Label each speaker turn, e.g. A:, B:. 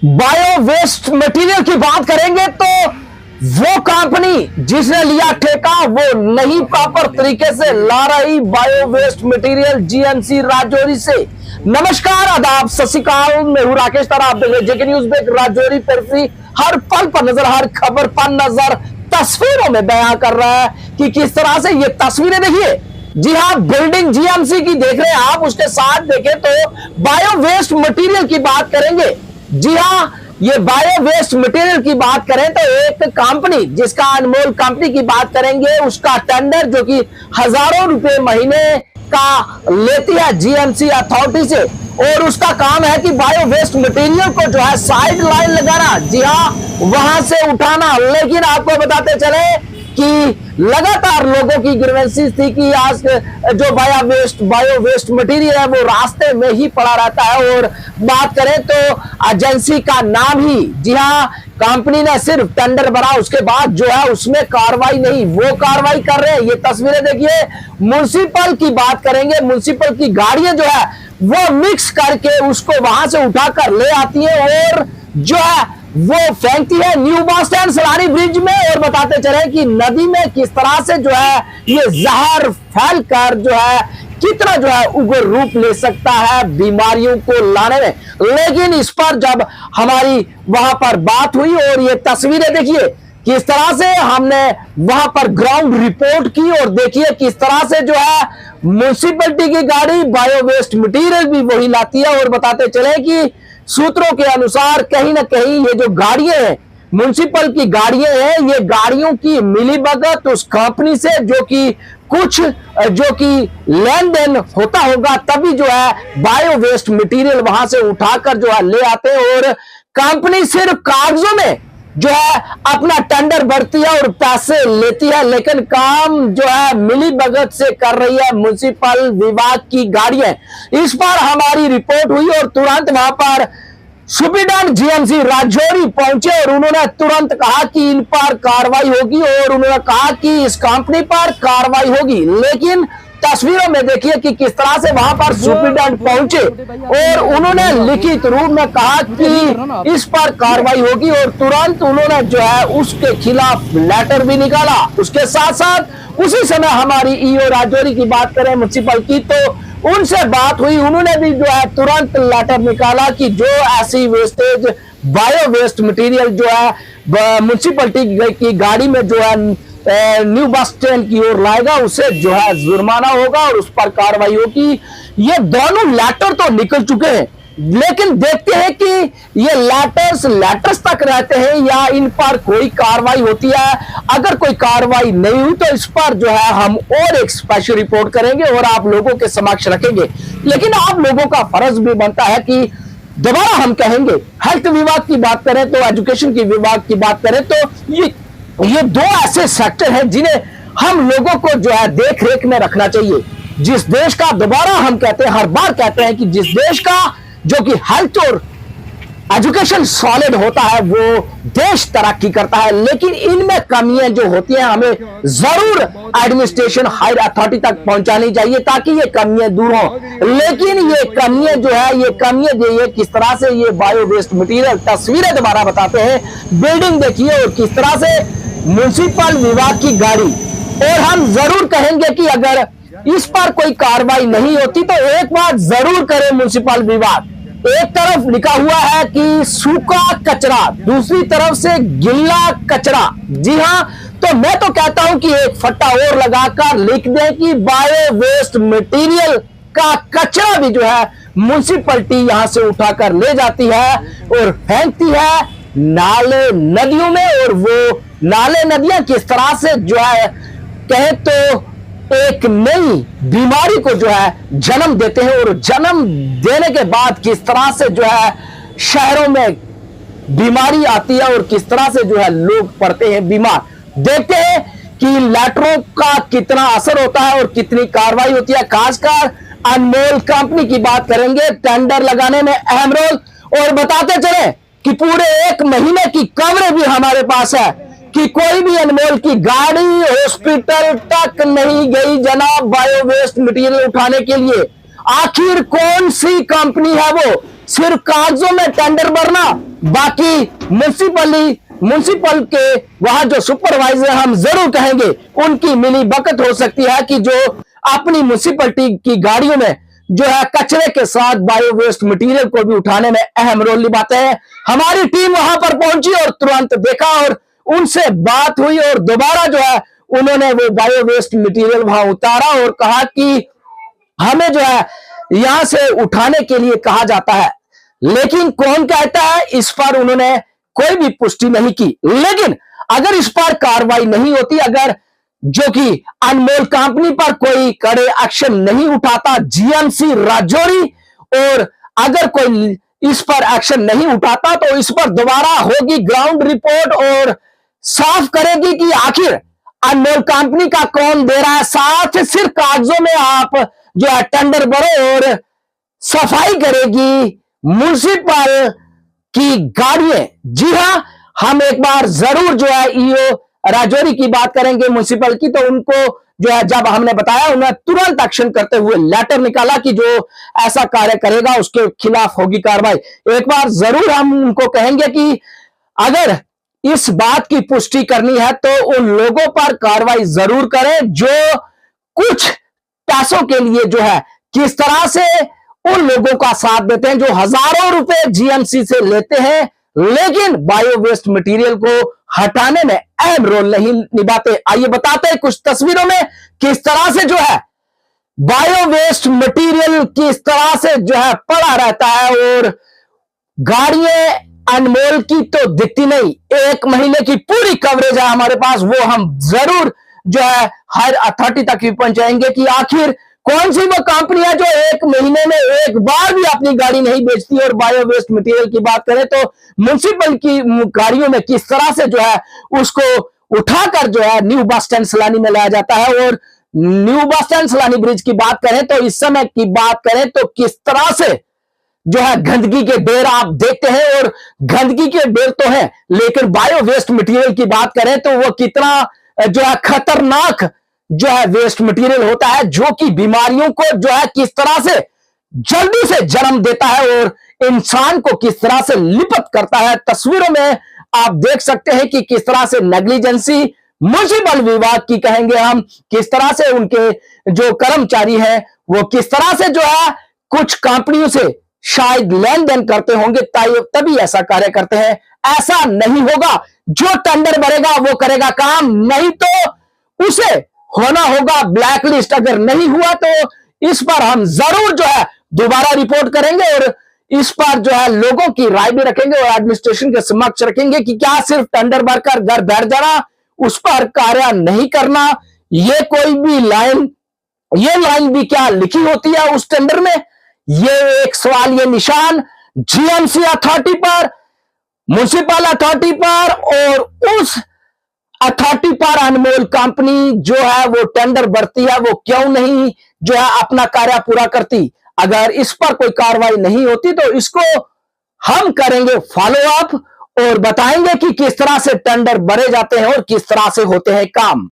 A: Bio waste material की बात करेंगे तो वो कंपनी जिसने लिया ठेका वो नहीं प्रॉपर तरीके से ला रही bio waste material GMC Rajouri से। नमस्कार, आदाब, सत श्री अकाल, मैं हूं राकेश तारा। आप देख रहे जेके न्यूज में राजौरी पेरिफेरी हर पल पर नजर, हर खबर पर नजर, तस्वीरों में बयां कर रहा है कि किस तरह से ये तस्वीरें देखिए। जी हाँ, बिल्डिंग जीएमसी की देख रहे हैं आप, उसके साथ देखें तो बायो वेस्ट मटेरियल की बात करेंगे। जी हाँ, ये बायो वेस्ट मटेरियल की बात करें तो एक कंपनी जिसका अनमोल कंपनी की बात करेंगे, उसका टेंडर जो कि हजारों रुपए महीने का लेती है जीएमसी अथॉरिटी से, और उसका काम है कि बायो वेस्ट मटेरियल को जो है साइड लाइन लगाना, जी हाँ, वहां से उठाना। लेकिन आपको बताते चले कि लगातार लोगों की ग्रीवेंसीज थी कि आज जो बायो वेस्ट मटेरियल है वो रास्ते में ही पड़ा रहता है। और बात करें तो एजेंसी का नाम ही, जी हाँ, कंपनी ने सिर्फ टेंडर भरा, उसके बाद जो है उसमें कार्रवाई नहीं, वो कार्रवाई कर रहे हैं। ये तस्वीरें देखिए, म्युनिसिपल की बात करेंगे, म्युनिसिपल की गाड़ियां जो है वो मिक्स करके उसको वहां से उठाकर ले आती है और जो है वो फेंकती है न्यू बस स्टैंड सलारी ब्रिज में। और बताते चले कि नदी में किस तरह से जो है ये जहर फैलकर जो है कितना जो है उग्र रूप ले सकता है बीमारियों को लाने में। लेकिन इस पर जब हमारी वहां पर बात हुई और ये तस्वीरें देखिए किस तरह से हमने वहां पर ग्राउंड रिपोर्ट की, और देखिए किस तरह से जो है म्युनिसिपैलिटी की गाड़ी बायो वेस्ट मटेरियल भी वही लाती है। और बताते चले कि सूत्रों के अनुसार कहीं ना कहीं ये जो गाड़ियां हैं, म्युनिसिपल की गाड़ियां हैं, ये गाड़ियों की मिलीभगत उस कंपनी से जो कि कुछ जो कि लेन देन होता होगा, तभी जो है बायो वेस्ट मटेरियल वहां से उठाकर जो है ले आते हैं। और कंपनी सिर्फ कागजों में जो है अपना टेंडर भरती है और पैसे लेती है, लेकिन काम जो है मिली भगत से कर रही है म्युनिसिपल विभाग की गाड़ियां। इस पर हमारी रिपोर्ट हुई और तुरंत वहां पर सुपरिटेंडेंट जीएमसी राजौरी पहुंचे और उन्होंने तुरंत कहा कि इन पर कार्रवाई होगी, और उन्होंने कहा कि इस कंपनी पर कार्रवाई होगी। लेकिन तस्वीरों में देखिए कि किस तरह से वहां पर सुपरिटेंडेंट पहुंचे और उन्होंने लिखित रूप में कहा कि इस पर कार्रवाई होगी, और तुरंत उन्होंने जो है उसके खिलाफ लेटर भी निकाला। उसके साथ साथ उसी समय हमारी ईओ राजौरी की बात करें म्युनिसिपल की, तो उनसे बात हुई, उन्होंने भी जो है तुरंत लेटर निकाला कि जो ऐसी वेस्टेज बायो वेस्ट मटेरियल जो है म्युनिसिपलिटी की गाड़ी में जो है न्यू बस स्टैंड की ओर लाएगा, उसे जो है जुर्माना होगा और उस पर कार्रवाई होगी। ये दोनों लेटर तो निकल चुके हैं, लेकिन देखते हैं कि ये लेटर्स तक रहते हैं या इन पर कोई कार्रवाई होती है। अगर कोई कार्रवाई नहीं हुई तो इस पर जो है हम और एक स्पेशल रिपोर्ट करेंगे और आप लोगों के समक्ष रखेंगे। लेकिन आप लोगों का फर्ज भी बनता है कि दोबारा हम कहेंगे, हेल्थ विभाग की बात करें तो, एजुकेशन की विभाग की बात करें तो, ये दो ऐसे सेक्टर हैं जिन्हें हम लोगों को जो है देख रेख में रखना चाहिए। जिस देश का, दोबारा हम कहते हैं, हर बार कहते हैं कि जिस देश का जो कि हेल्थ और एजुकेशन सॉलिड होता है वो देश तरक्की करता है। लेकिन इनमें कमियां जो होती हैं हमें जरूर एडमिनिस्ट्रेशन हायर अथॉरिटी तक पहुंचानी चाहिए ताकि ये कमियां दूर हो। लेकिन ये कमियां जो है, ये कमियां जो है किस तरह से ये बायो वेस्ट मटेरियल, तस्वीरें दोबारा बताते हैं, बिल्डिंग देखिए और किस तरह से म्युनिसिपल विभाग की गाड़ी। और हम जरूर कहेंगे कि अगर इस पर कोई कार्रवाई नहीं होती तो एक बात जरूर करे म्युनिसिपल विभाग। एक तरफ लिखा हुआ है कि सूखा कचरा, दूसरी तरफ से गिल्ला कचरा। जी हाँ, तो मैं तो कहता हूं कि एक फट्टा और लगाकर लिख दें कि बायो वेस्ट मटेरियल का कचरा भी जो है म्युनिसिपलिटी यहां से उठाकर ले जाती है और फेंकती है नाले नदियों में। और वो नाले नदियां किस तरह से जो है कहे तो एक नई बीमारी को जो है जन्म देते हैं, और जन्म देने के बाद किस तरह से जो है शहरों में बीमारी आती है और किस तरह से जो है लोग पड़ते हैं बीमार। देखते हैं कि लेटरों का कितना असर होता है और कितनी कार्रवाई होती है। खासकर अनमोल कंपनी की बात करेंगे, टेंडर लगाने में अहम रोल। और बताते चले कि पूरे 1 महीने की कवरेज भी हमारे पास है कि कोई भी अनमोल की गाड़ी हॉस्पिटल तक नहीं गई जनाब बायो वेस्ट मटेरियल उठाने के लिए। आखिर कौन सी कंपनी है वो? सिर्फ कागजों में टेंडर भरना, बाकी म्युनिसिपल के वहां जो सुपरवाइजर हम जरूर कहेंगे उनकी मिली भगत हो सकती है कि जो अपनी म्युनिसिपलिटी की गाड़ियों में जो है कचरे के साथ बायो वेस्ट मटेरियल को भी उठाने में अहम रोल निभाते हैं। हमारी टीम वहां पर पहुंची और तुरंत देखा और उनसे बात हुई और दोबारा जो है उन्होंने वो बायो वेस्ट मटेरियल वहां उतारा और कहा कि हमें जो है यहां से उठाने के लिए कहा जाता है, लेकिन कौन कहता है इस पर उन्होंने कोई भी पुष्टि नहीं की। लेकिन अगर इस पर कार्रवाई नहीं होती, अगर जो कि अनमोल कंपनी पर कोई कड़े एक्शन नहीं उठाता जीएमसी राजौरी, और अगर कोई इस पर एक्शन नहीं उठाता तो इस पर दोबारा होगी ग्राउंड रिपोर्ट और साफ करेगी कि आखिर अनमोल कंपनी का कौन दे रहा है साथ। सिर्फ कागजों में आप जो है टेंडर भरो और सफाई करेगी म्युनिसिपल की गाड़ियां। जी हां, हम एक बार जरूर जो है ईओ राजौरी की बात करेंगे म्युनिसिपल की, तो उनको जो है जब हमने बताया उन्हें तुरंत एक्शन करते हुए लेटर निकाला कि जो ऐसा कार्य करेगा उसके खिलाफ होगी कार्रवाई। एक बार जरूर हम उनको कहेंगे कि अगर इस बात की पुष्टि करनी है तो उन लोगों पर कार्रवाई जरूर करें जो कुछ पैसों के लिए जो है किस तरह से उन लोगों का साथ देते हैं जो हजारों रुपए जीएमसी से लेते हैं लेकिन बायो वेस्ट मटेरियल को हटाने में अहम रोल नहीं निभाते। आइए बताते हैं कुछ तस्वीरों में किस तरह से जो है बायो वेस्ट मटेरियल किस तरह से जो है पड़ा रहता है और गाड़ियां अनमोल की तो दिखती नहीं। एक महीने की पूरी कवरेज है हमारे पास, वो हम जरूर जो है हर अथॉरिटी तक भी पहुंचाएंगे कि आखिर कौन सी वो कंपनी है जो एक महीने में एक बार भी अपनी गाड़ी नहीं बेचती। और बायो वेस्ट मटेरियल की बात करें तो म्युनिसिपल की गाड़ियों में किस तरह से जो है उसको उठाकर जो है न्यू बस स्टैंड सलानी में लाया जाता है। और न्यू बस स्टैंड सलानी ब्रिज की बात करें तो इस समय की बात करें तो किस तरह से जो है गंदगी के ढेर आप देखते हैं, और गंदगी के ढेर तो है लेकिन बायो वेस्ट मटेरियल की बात करें तो वो कितना जो है खतरनाक जो है वेस्ट मटेरियल होता है जो कि बीमारियों को जो है किस तरह से जल्दी से जन्म देता है और इंसान को किस तरह से लिपट करता है। तस्वीरों में आप देख सकते हैं कि किस तरह से नेग्लिजेंसी म्युनिसिपल विभाग की कहेंगे हम, किस तरह से उनके जो कर्मचारी हैं वो किस तरह से जो है कुछ कंपनियों से शायद लेन देन करते होंगे तभी ऐसा कार्य करते हैं। ऐसा नहीं होगा, जो टेंडर भरेगा वो करेगा काम, नहीं तो उसे होना होगा ब्लैक लिस्ट। अगर नहीं हुआ तो इस पर हम जरूर जो है दोबारा रिपोर्ट करेंगे और इस पर जो है लोगों की राय भी रखेंगे और एडमिनिस्ट्रेशन के समक्ष रखेंगे कि क्या सिर्फ टेंडर भरकर घर बैठ जाना, उस पर कार्य नहीं करना, ये कोई भी लाइन, ये लाइन भी क्या लिखी होती है उस टेंडर में, ये एक सवाल, ये निशान जीएमसी अथॉरिटी पर, म्युनिसिपल अथॉरिटी पर और उस अथॉरिटी पर अनमोल कंपनी जो है वो टेंडर भरती है वो क्यों नहीं जो है अपना कार्य पूरा करती। अगर इस पर कोई कार्रवाई नहीं होती तो इसको हम करेंगे फॉलो अप और बताएंगे कि किस तरह से टेंडर भरे जाते हैं और किस तरह से होते हैं काम।